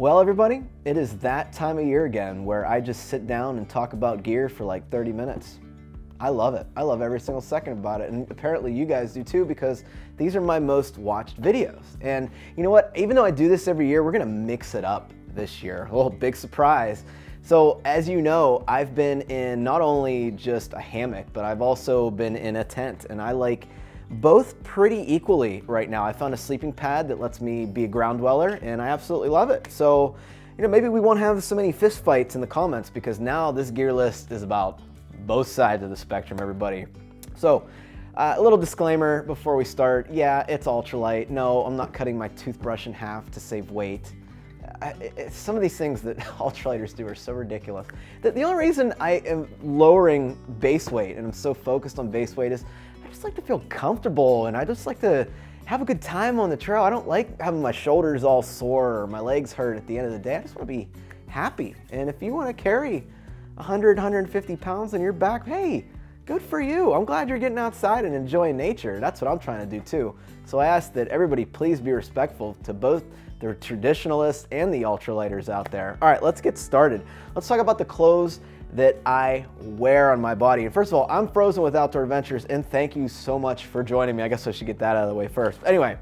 Well, everybody, it is that time of year again where I just sit down and talk about gear for like 30 minutes. I love it. I love every single second about it, and apparently you guys do too, because these are my most watched videos. And you know what? Even though I do this every year, we're gonna mix it up this year. Oh, big surprise. So as you know, I've been in not only just a hammock, but I've also been in a tent, and I like both pretty equally right now. I found a sleeping pad that lets me be a ground dweller, and I absolutely love it. So, you know, maybe we won't have so many fist fights in the comments, because now this gear list is about both sides of the spectrum, everybody. So, a little disclaimer before we start. Yeah, it's ultralight. No, I'm not cutting my toothbrush in half to save weight. Some of these things that ultralighters do are so ridiculous. The only reason I am lowering base weight and I'm so focused on base weight is I just like to feel comfortable, and I just like to have a good time on the trail. I don't like having my shoulders all sore or my legs hurt at the end of the day. I just want to be happy. And if you want to carry 100, 150 pounds on your back, hey, good for you. I'm glad you're getting outside and enjoying nature. That's what I'm trying to do too. So I ask that everybody please be respectful to both the traditionalists and the ultralighters out there. All right, let's get started. Let's talk about the clothes that I wear on my body. And first of all, I'm Frozen with Outdoor Adventures, and thank you so much for joining me. I guess I should get that out of the way first. Anyway,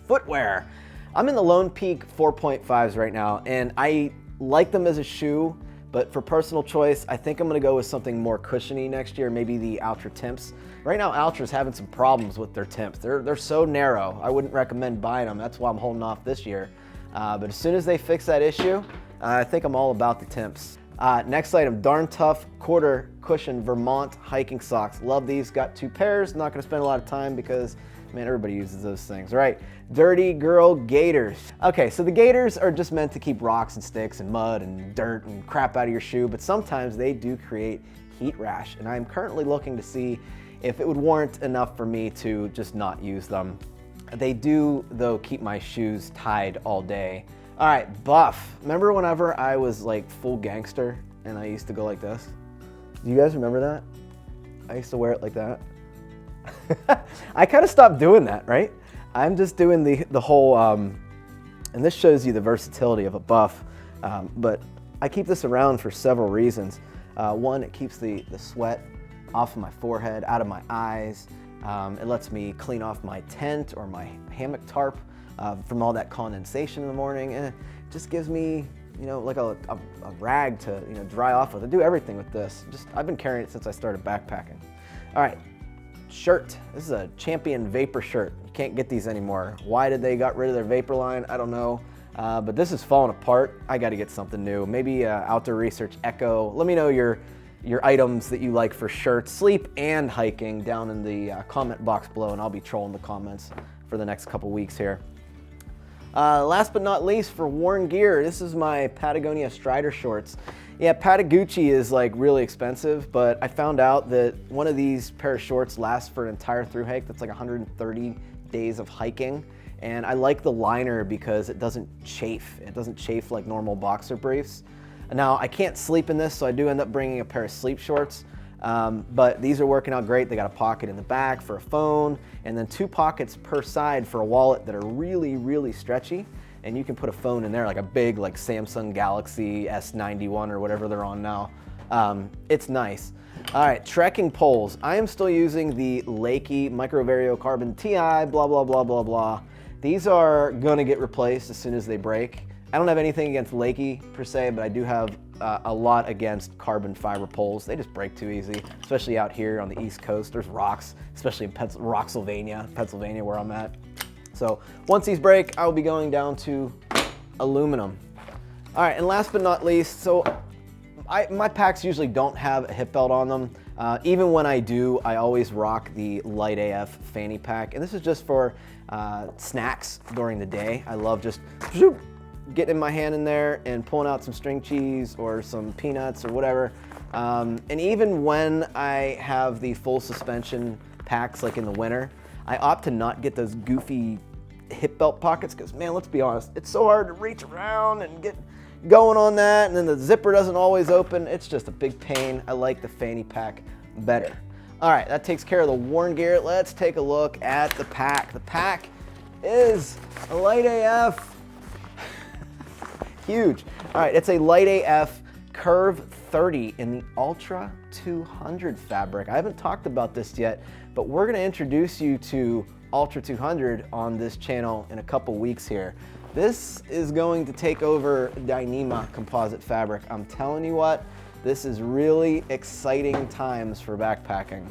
footwear. I'm in the Lone Peak 4.5s right now, and I like them as a shoe, but for personal choice, I think I'm gonna go with something more cushiony next year, maybe the Ultra Timps. Right now, Ultra's having some problems with their Timps. They're so narrow. I wouldn't recommend buying them. That's why I'm holding off this year. But as soon as they fix that issue, I think I'm all about the Timps. Next item, Darn Tough quarter cushion Vermont hiking socks. Love these, got 2 pairs. Not gonna spend a lot of time because, man, everybody uses those things. All right, Dirty Girl Gaiters. Okay, so the gaiters are just meant to keep rocks and sticks and mud and dirt and crap out of your shoe, but sometimes they do create heat rash, and I'm currently looking to see if it would warrant enough for me to just not use them. They do, though, keep my shoes tied all day. All right, buff. Remember whenever I was like full gangster and I used to go like this? Do you guys remember that? I used to wear it like that. I kind of stopped doing that, right? I'm just doing the whole, and this shows you the versatility of a buff, but I keep this around for several reasons. One, it keeps the sweat off of my forehead, out of my eyes. It lets me clean off my tent or my hammock tarp from all that condensation in the morning, and it just gives me, you know, like a rag to, you know, dry off with. I do everything with this. I've been carrying it since I started backpacking. All right, shirt. This is a Champion Vapor shirt. You can't get these anymore. Why did they got rid of their Vapor line? I don't know. But this is falling apart. I got to get something new. Maybe Outdoor Research Echo. Let me know your items that you like for shirts, sleep, and hiking down in the comment box below, and I'll be trolling the comments for the next couple weeks here. Last but not least, for worn gear, this is my Patagonia Strider shorts. Yeah, Patagucci is like really expensive, but I found out that one of these pair of shorts lasts for an entire thru hike. That's like 130 days of hiking. And I like the liner because it doesn't chafe. It doesn't chafe like normal boxer briefs. Now, I can't sleep in this, so I do end up bringing a pair of sleep shorts. But these are working out great. They got a pocket in the back for a phone, and then 2 pockets per side for a wallet that are really, really stretchy. And you can put a phone in there, like a big like Samsung Galaxy S91 or whatever they're on now. It's nice. All right, trekking poles. I am still using the Lakey Micro Vario Carbon TI, blah, blah, blah, blah, blah. These are gonna get replaced as soon as they break. I don't have anything against Lakey per se, but I do have a lot against carbon fiber poles. They just break too easy, especially out here on the East Coast. There's rocks, especially in Pennsylvania where I'm at. So once these break, I will be going down to aluminum. All right, and last but not least, so my packs usually don't have a hip belt on them. Even when I do, I always rock the Light AF fanny pack, and this is just for snacks during the day. I love just getting my hand in there and pulling out some string cheese or some peanuts or whatever. And even when I have the full suspension packs, like in the winter, I opt to not get those goofy hip belt pockets because, man, let's be honest, it's so hard to reach around and get going on that, and then the zipper doesn't always open. It's just a big pain. I like the fanny pack better. All right, that takes care of the worn gear. Let's take a look at the pack. The pack is a Light AF. huge. All right, it's a Light AF Curve 30 in the Ultra 200 fabric. I haven't talked about this yet, but we're gonna introduce you to Ultra 200 on this channel in a couple weeks here. This is going to take over Dyneema composite fabric. I'm telling you what, this is really exciting times for backpacking,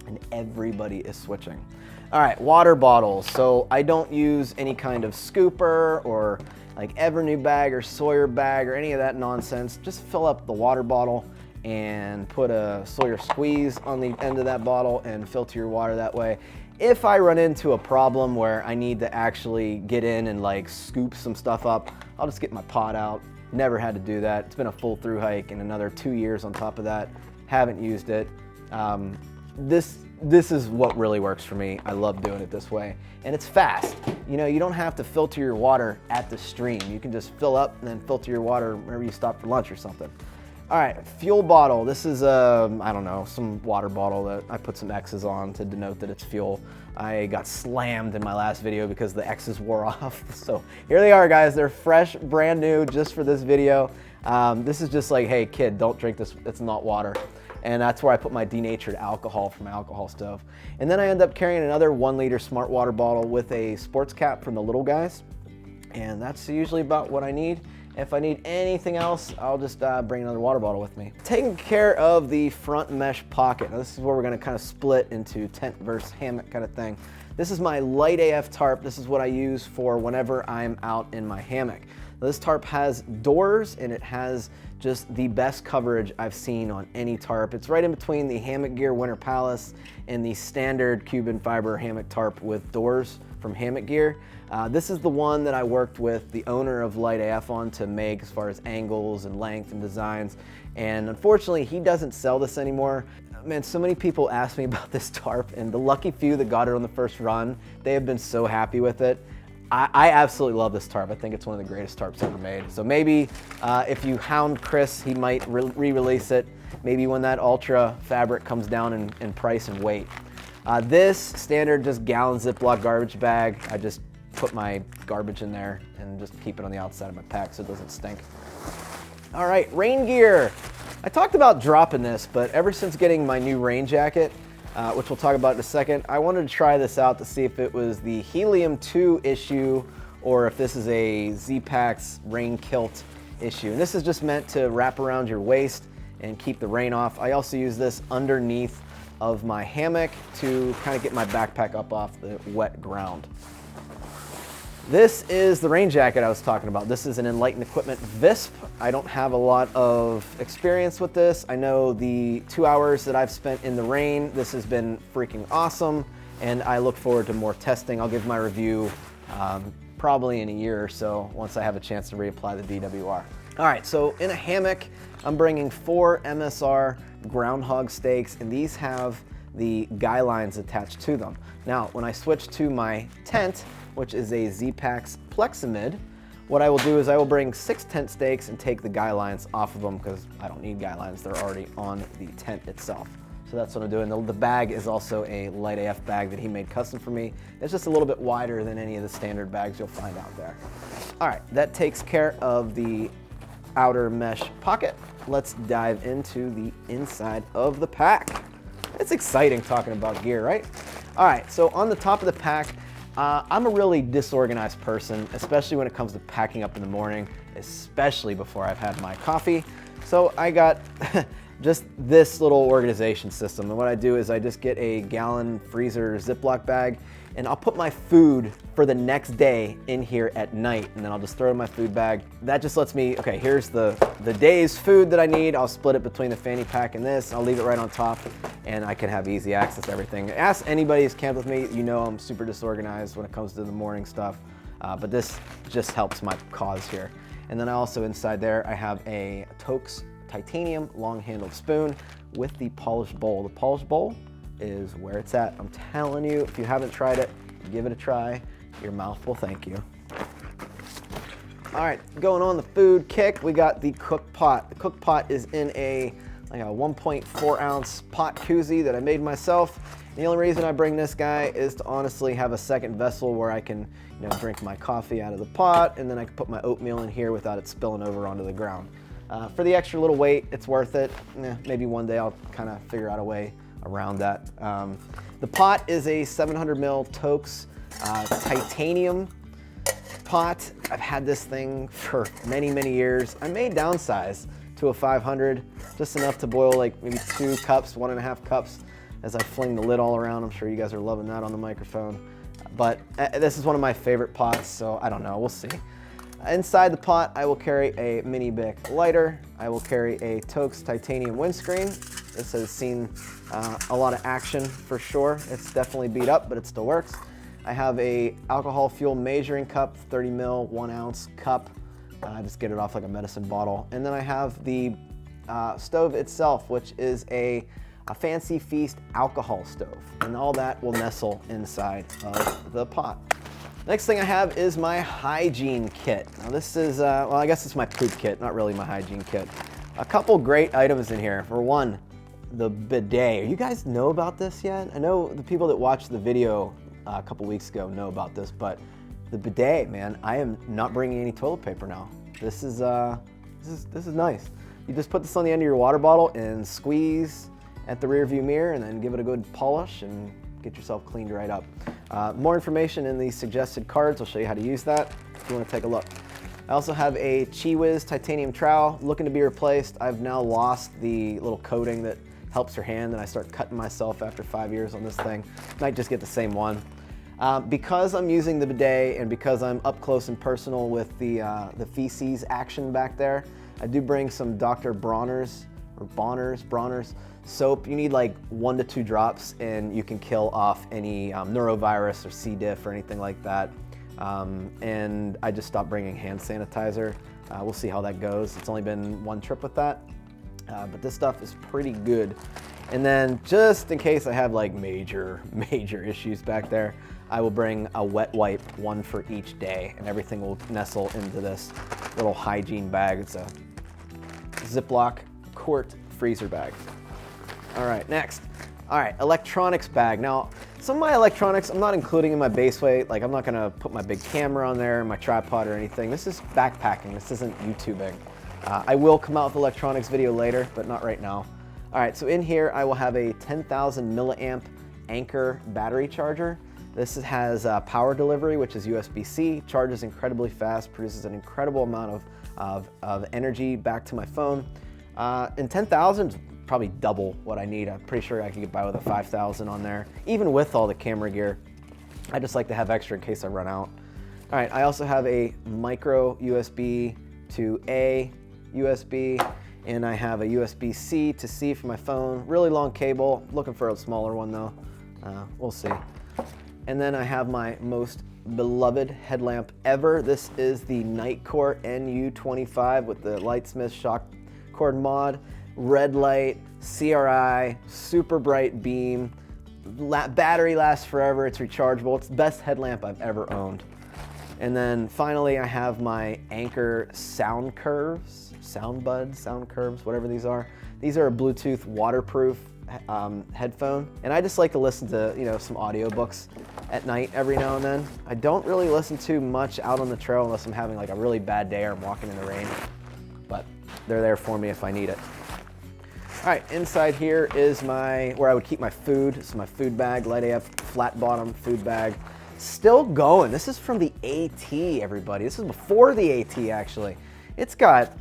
and everybody is switching. All right, water bottles. So I don't use any kind of scooper or like Evernew bag or Sawyer bag or any of that nonsense. Just fill up the water bottle and put a Sawyer squeeze on the end of that bottle and filter your water that way. If I run into a problem where I need to actually get in and like scoop some stuff up, I'll just get my pot out. Never had to do that. It's been a full through hike and another 2 years on top of that. Haven't used it. This is what really works for me. I love doing it this way. And it's fast. You know, you don't have to filter your water at the stream. You can just fill up and then filter your water whenever you stop for lunch or something. All right, fuel bottle. This is I don't know, some water bottle that I put some X's on to denote that it's fuel. I got slammed in my last video because the X's wore off. So here they are, guys. They're fresh, brand new, just for this video. This is just like, hey kid, don't drink this, it's not water. And that's where I put my denatured alcohol from my alcohol stove. And then I end up carrying another 1 liter smart water bottle with a sports cap from the little guys. And that's usually about what I need. If I need anything else, I'll just bring another water bottle with me. Taking care of the front mesh pocket. Now this is where we're gonna kind of split into tent versus hammock kind of thing. This is my Light AF tarp. This is what I use for whenever I'm out in my hammock. This tarp has doors and it has just the best coverage I've seen on any tarp. It's right in between the Hammock Gear Winter Palace and the standard Cuban fiber hammock tarp with doors from Hammock Gear. This is the one that I worked with the owner of Light AF on to make as far as angles and length and designs. And unfortunately, he doesn't sell this anymore. Man, so many people ask me about this tarp, and the lucky few that got it on the first run, they have been so happy with it. I absolutely love this tarp. I think it's one of the greatest tarps ever made. So maybe if you hound Chris, he might re-release it. Maybe when that Ultra fabric comes down in price and weight. This standard just gallon Ziploc garbage bag. I just put my garbage in there and just keep it on the outside of my pack so it doesn't stink. All right, rain gear. I talked about dropping this, but ever since getting my new rain jacket, which we'll talk about in a second, I wanted to try this out to see if it was the Helium 2 issue or if this is a Z-Packs rain kilt issue. And this is just meant to wrap around your waist and keep the rain off. I also use this underneath of my hammock to kind of get my backpack up off the wet ground. This is the rain jacket I was talking about. This is an Enlightened Equipment Visp. I don't have a lot of experience with this. I know the 2 hours that I've spent in the rain, this has been freaking awesome, and I look forward to more testing. I'll give my review probably in a year or so once I have a chance to reapply the DWR. All right, so in a hammock, I'm bringing 4 MSR groundhog stakes, and these have the guy lines attached to them. Now, when I switch to my tent, which is a Z-Packs Plexamid, what I will do is I will bring 6 tent stakes and take the guy lines off of them because I don't need guy lines, they're already on the tent itself. So that's what I'm doing. The bag is also a Light AF bag that he made custom for me. It's just a little bit wider than any of the standard bags you'll find out there. All right, that takes care of the outer mesh pocket. Let's dive into the inside of the pack. It's exciting talking about gear, right? All right, so on the top of the pack, I'm a really disorganized person, especially when it comes to packing up in the morning, especially before I've had my coffee. So I got just this little organization system. And what I do is I just get a gallon freezer Ziploc bag and I'll put my food for the next day in here at night, and then I'll just throw it in my food bag. That just lets me, okay, here's the day's food that I need. I'll split it between the fanny pack and this. I'll leave it right on top, and I can have easy access to everything. Ask anybody who's camped with me, you know I'm super disorganized when it comes to the morning stuff, but this just helps my cause here. And then I also, inside there, I have a Tokes titanium long-handled spoon with the polished bowl. The polished bowl is where it's at. I'm telling you, if you haven't tried it, give it a try. Your mouth will thank you. All right, going on the food kick, we got the cook pot. The cook pot is in a 1.4 ounce pot koozie that I made myself. The only reason I bring this guy is to honestly have a second vessel where I can, drink my coffee out of the pot, and then I can put my oatmeal in here without it spilling over onto the ground. For the extra little weight, it's worth it. Maybe one day I'll kind of figure out a way around that. The pot is a 700 ml Tokes titanium pot. I've had this thing for many, many years. I may downsize to a 500, just enough to boil like maybe 2 cups, 1.5 cups as I fling the lid all around. I'm sure you guys are loving that on the microphone. But this is one of my favorite pots, so I don't know, we'll see. Inside the pot, I will carry a mini Bic lighter. I will carry a Tokes titanium windscreen. This has seen a lot of action for sure. It's definitely beat up, but it still works. I have a alcohol fuel measuring cup, 30 ml, 1 ounce cup. I just get it off like a medicine bottle. And then I have the stove itself, which is a Fancy Feast alcohol stove. And all that will nestle inside of the pot. Next thing I have is my hygiene kit. Now this is, well, I guess it's my poop kit, not really my hygiene kit. A couple great items in here. For one, the bidet. You guys know about this yet? I know the people that watched the video a couple weeks ago know about this, but the bidet, man, I am not bringing any toilet paper now. This is nice. You just put this on the end of your water bottle and squeeze at the rear view mirror and then give it a good polish and get yourself cleaned right up. More information in the suggested cards. I'll show you how to use that if you want to take a look. I also have a Chi Whiz titanium trowel looking to be replaced. I've now lost the little coating that helps your hand, and I start cutting myself after 5 years on this thing. Might just get the same one. Because I'm using the bidet and because I'm up close and personal with the feces action back there, I do bring some Dr. Bronner's soap. You need like 1 to 2 drops and you can kill off any neurovirus or C. diff or anything like that. And I just stopped bringing hand sanitizer. We'll see how that goes. It's only been 1 trip with that, but this stuff is pretty good. And then just in case I have like major issues back there, I will bring a wet wipe, 1 for each day, and everything will nestle into this little hygiene bag. It's a Ziploc quart freezer bag. All right, next. All right, electronics bag. Now, some of my electronics I'm not including in my base weight. Like I'm not gonna put my big camera on there, my tripod or anything. This is backpacking, this isn't YouTubing. I will come out with electronics video later, but not right now. All right, so in here I will have a 10,000 milliamp Anker battery charger. This has power delivery, which is USB-C, charges incredibly fast, produces an incredible amount of energy back to my phone. And 10,000 is probably double what I need. I'm pretty sure I can get by with a 5,000 on there, even with all the camera gear. I just like to have extra in case I run out. All right, I also have a micro USB to A USB, and I have a USB-C to C for my phone. Really long cable, looking for a smaller one though. We'll see. And then I have my most beloved headlamp ever. This is the Nightcore NU25 with the Lightsmith shock cord mod. Red light, CRI, super bright beam. Battery lasts forever, it's rechargeable. It's the best headlamp I've ever owned. And then finally I have my Anker sound curves, sound curves, whatever these are. These are a Bluetooth waterproof headphone, and I just like to listen to some audiobooks at night every now and then. I don't really listen to much out on the trail unless I'm having like a really bad day or I'm walking in the rain, but they're there for me if I need it. All right, inside here is where I would keep my food. This is my food bag, Light AF flat bottom food bag. Still going. This is from the AT, everybody. This is before the AT actually. It's got,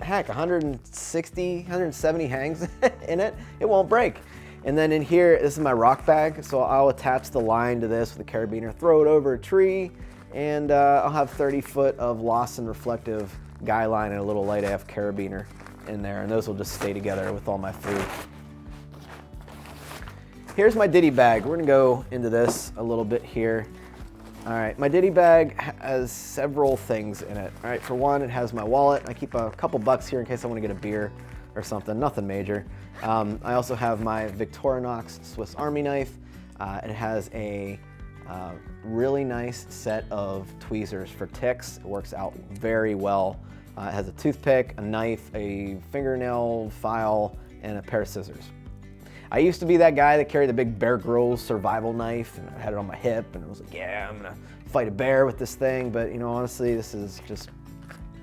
heck, 160, 170 hangs in it. It won't break. And then in here, this is my rock bag. So I'll attach the line to this with a carabiner, throw it over a tree, and I'll have 30 foot of Lawson reflective guy line and a little Light AF carabiner in there, and those will just stay together with all my food. Here's my Diddy bag. We're gonna go into this a little bit here. All right, my Diddy bag has several things in it. All right, for one, it has my wallet. I keep a couple bucks here in case I want to get a beer or something, nothing major. I also have my Victorinox Swiss Army knife. It has a really nice set of tweezers for ticks. It works out very well. It has a toothpick, a knife, a fingernail file, and a pair of scissors. I used to be that guy that carried the big Bear Grylls survival knife, and I had it on my hip, and I was like, yeah, I'm gonna fight a bear with this thing. But you know, honestly, this is just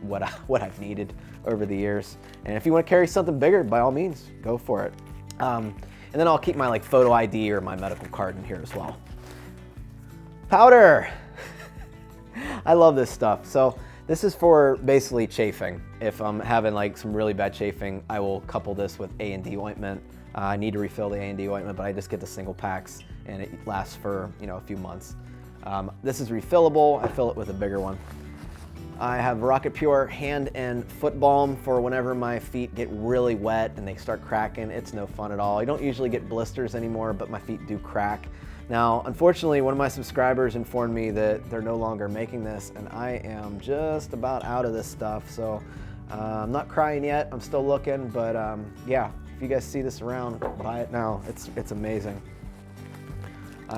what I've needed over the years. And if you want to carry something bigger, by all means, go for it. And then I'll keep my like photo ID or my medical card in here as well. Powder. I love this stuff. So this is for basically chafing. If I'm having like some really bad chafing, I will couple this with A&D ointment. I need to refill the A&D ointment, but I just get the single packs and it lasts for, you know, a few months. This is refillable. I fill it with a bigger one. I have Rocket Pure hand and foot balm for whenever my feet get really wet and they start cracking. It's no fun at all. I don't usually get blisters anymore, but my feet do crack. Now, unfortunately, one of my subscribers informed me that they're no longer making this, and I am just about out of this stuff. So I'm not crying yet. I'm still looking, but yeah, if you guys see this around, buy it now. It's amazing.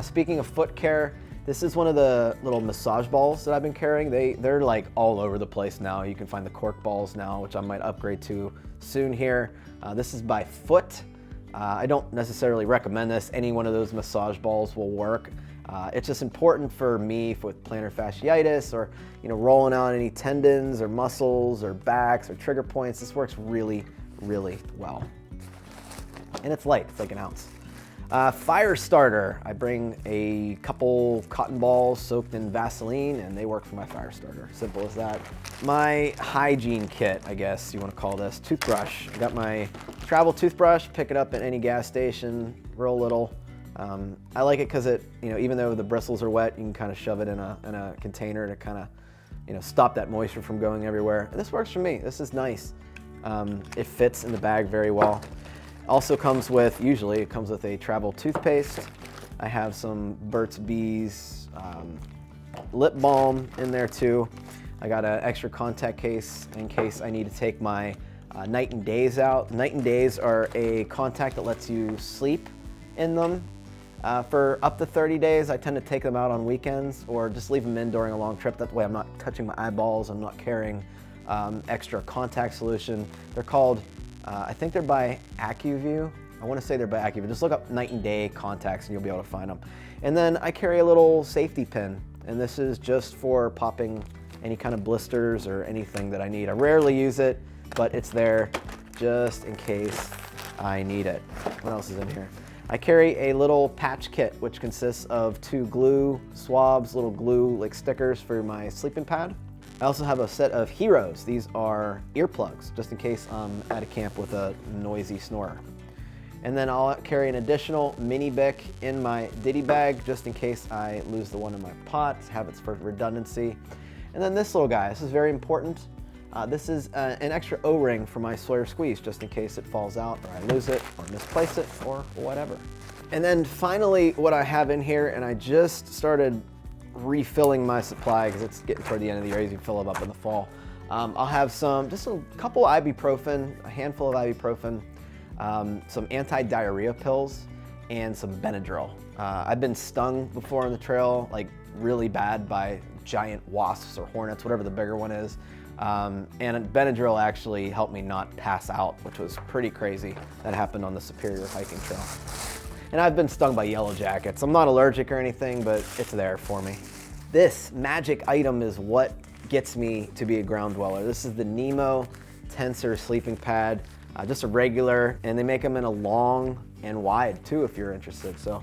Speaking of foot care, this is one of the little massage balls that I've been carrying. They're like all over the place now. You can find the cork balls now, which I might upgrade to soon here. This is by Foot. I don't necessarily recommend this. Any one of those massage balls will work. It's just important for me with plantar fasciitis or, you know, rolling out any tendons or muscles or backs or trigger points. This works really, really well. And it's light, it's like an ounce. Fire starter. I bring a couple cotton balls soaked in Vaseline and they work for my fire starter. Simple as that. My hygiene kit, I guess you want to call this. Toothbrush. I got my travel toothbrush, pick it up at any gas station, real little. I like it because it, you know, even though the bristles are wet, you can kind of shove it in a container to kind of, you know, stop that moisture from going everywhere. And this works for me. This is nice. It fits in the bag very well. Also comes with, usually it comes with a travel toothpaste. I have some Burt's Bees lip balm in there too. I got an extra contact case in case I need to take my Night and Days out. Night and Days are a contact that lets you sleep in them for up to 30 days. I tend to take them out on weekends or just leave them in during a long trip. That way I'm not touching my eyeballs, I'm not carrying extra contact solution. They're called, I think they're by AccuView. I want to say they're by AccuView. Just look up Night and Day contacts and you'll be able to find them. And then I carry a little safety pin, and this is just for popping any kind of blisters or anything that I need. I rarely use it, but it's there just in case I need it. What else is in here? I carry a little patch kit, which consists of 2 glue swabs, little glue like stickers for my sleeping pad. I also have a set of Heroes. These are earplugs, just in case I'm at a camp with a noisy snorer. And then I'll carry an additional mini Bic in my Diddy Bag, just in case I lose the one in my pot, have it for redundancy. And then this little guy, this is very important. This is an extra O-ring for my Sawyer squeeze, just in case it falls out or I lose it or misplace it or whatever. And then finally, what I have in here, and I just started refilling my supply because it's getting toward the end of the year. You can fill it up in the fall. I'll have just a couple ibuprofen, a handful of ibuprofen, some anti-diarrhea pills, and some Benadryl. I've been stung before on the trail, like really bad, by giant wasps or hornets, whatever the bigger one is. And Benadryl actually helped me not pass out, which was pretty crazy. That happened on the Superior hiking trail. And I've been stung by yellow jackets. I'm not allergic or anything, but it's there for me. This magic item is what gets me to be a ground dweller. This is the Nemo Tensor sleeping pad, just a regular, and they make them in a long and wide too if you're interested. So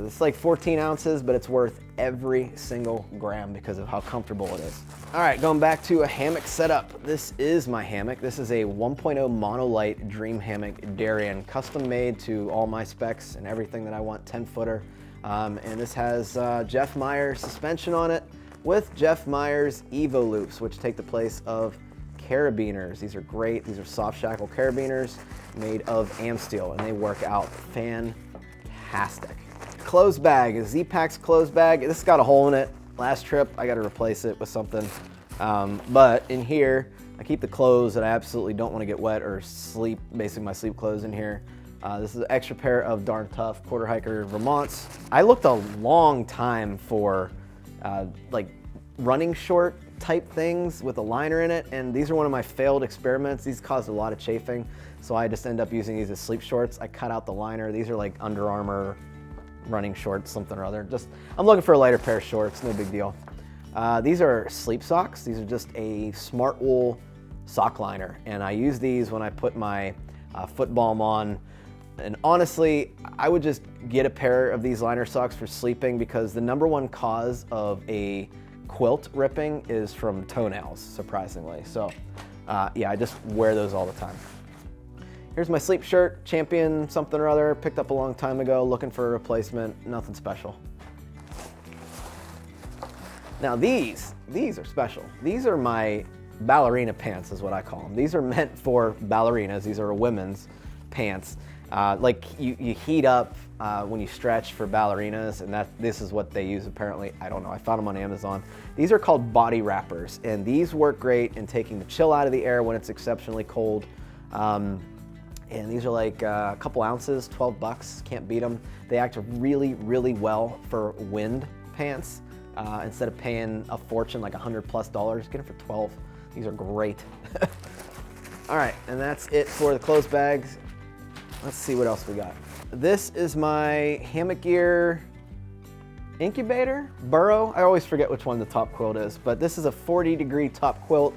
it's like 14 ounces, but it's worth every single gram because of how comfortable it is. All right, going back to a hammock setup. This is my hammock. This is a 1.0 Monolight Dream Hammock Darien, custom made to all my specs and everything that I want, 10-footer. And this has Jeff Myers suspension on it with Jeff Myers Evo loops, which take the place of carabiners. These are great. These are soft shackle carabiners made of Amsteel, and they work out fantastic. Clothes bag, a Z-Packs clothes bag. This has got a hole in it. Last trip, I got to replace it with something. But in here, I keep the clothes that I absolutely don't want to get wet or sleep, basically my sleep clothes in here. This is an extra pair of Darn Tough Quarter Hiker Vermonts. I looked a long time for like running short type things with a liner in it, and these are one of my failed experiments. These caused a lot of chafing, so I just end up using these as sleep shorts. I cut out the liner. These are like Under Armour running shorts, something or other. I'm looking for a lighter pair of shorts, no big deal. These are sleep socks. These are just a Smart Wool sock liner, and I use these when I put my foot balm on. And honestly, I would just get a pair of these liner socks for sleeping, because the #1 cause of a quilt ripping is from toenails, surprisingly. So yeah, I just wear those all the time. Here's my sleep shirt, Champion something or other, picked up a long time ago, looking for a replacement, nothing special. Now these are special. These are my ballerina pants, is what I call them. These are meant for ballerinas. These are women's pants. Like you heat up when you stretch for ballerinas, and this is what they use apparently. I don't know, I found them on Amazon. These are called body wrappers, and these work great in taking the chill out of the air when it's exceptionally cold. And these are like a couple ounces, 12 bucks, can't beat them. They act really, really well for wind pants. Instead of paying a fortune, like $100+, get them for 12. These are great. All right, and that's it for the clothes bags. Let's see what else we got. This is my hammock gear incubator, burrow. I always forget which one the top quilt is, but this is a 40-degree top quilt.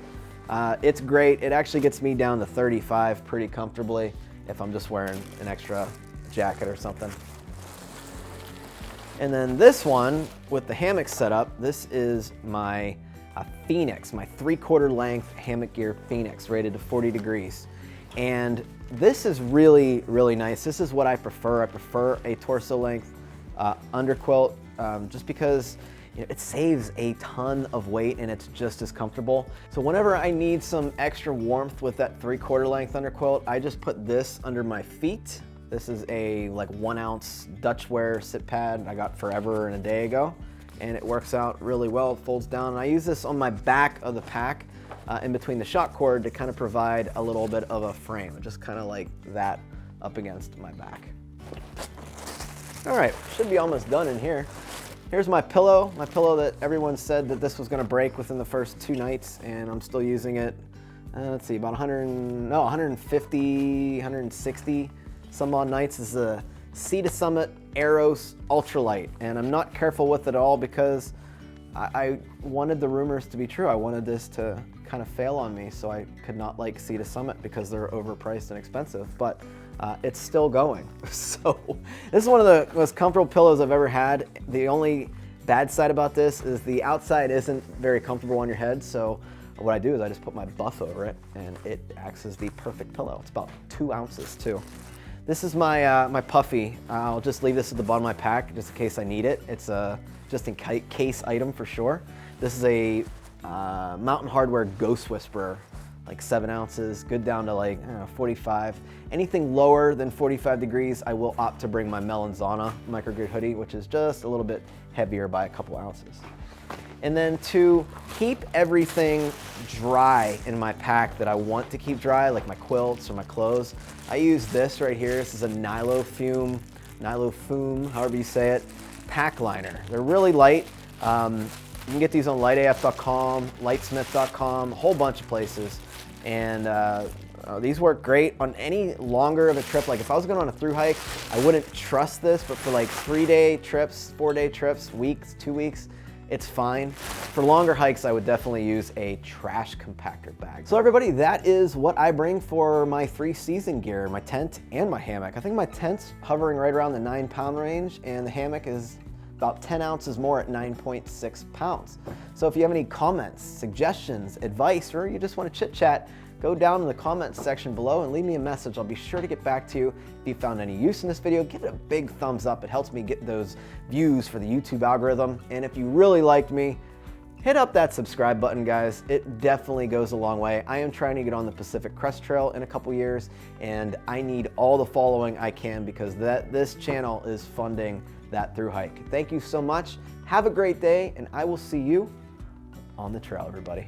It's great. It actually gets me down to 35 pretty comfortably if I'm just wearing an extra jacket or something. And then this one with the hammock setup, this is my Phoenix, my 3/4 length hammock gear Phoenix, rated to 40 degrees. And this is really, really nice. This is what I prefer. I prefer a torso length underquilt, just because it saves a ton of weight and it's just as comfortable. So whenever I need some extra warmth with that 3/4 length underquilt, I just put this under my feet. This is a like 1 ounce Dutchware sit pad I got forever and a day ago, and it works out really well. It folds down, and I use this on my back of the pack in between the shock cord to kind of provide a little bit of a frame, just kind of like that up against my back. All right, should be almost done in here. Here's my pillow that everyone said that this was gonna break within the first 2 nights, and I'm still using it. Let's see, about 150, 160 some odd nights. This is a Sea to Summit Aeros Ultralight, and I'm not careful with it at all because I wanted the rumors to be true. I wanted this to kind of fail on me, so I could not like Sea to Summit because they're overpriced and expensive, but it's still going. So this is one of the most comfortable pillows I've ever had. The only bad side about this is the outside isn't very comfortable on your head, so what I do is I just put my buff over it, and it acts as the perfect pillow. It's about 2 ounces too. This is my my puffy. I'll just leave this at the bottom of my pack just in case I need it. It's a just in case item for sure. This is a Mountain Hardwear Ghost Whisperer, like 7 ounces, good down to like 45. Anything lower than 45 degrees, I will opt to bring my Melanzana microgrid hoodie, which is just a little bit heavier by a couple ounces. And then to keep everything dry in my pack that I want to keep dry, like my quilts or my clothes, I use this right here. This is a Nylofume, however you say it, pack liner. They're really light. You can get these on lightaf.com, lightsmith.com, a whole bunch of places. And these work great on any longer of a trip. Like if I was going on a through hike, I wouldn't trust this, but for like 3-day trips, 4-day trips, weeks, 2 weeks, it's fine. For longer hikes, I would definitely use a trash compactor bag. So everybody, that is what I bring for my 3-season gear, my tent and my hammock. I think my tent's hovering right around the 9-pound range, and the hammock is about 10 ounces more at 9.6 pounds. So if you have any comments, suggestions, advice, or you just want to chit chat, go down in the comments section below and leave me a message. I'll be sure to get back to you. If you found any use in this video, give it a big thumbs up. It helps me get those views for the YouTube algorithm. And if you really liked me, hit up that subscribe button, guys. It definitely goes a long way. I am trying to get on the Pacific Crest Trail in a couple years, and I need all the following I can because this channel is funding that through hike. Thank you so much. Have a great day, and I will see you on the trail, everybody.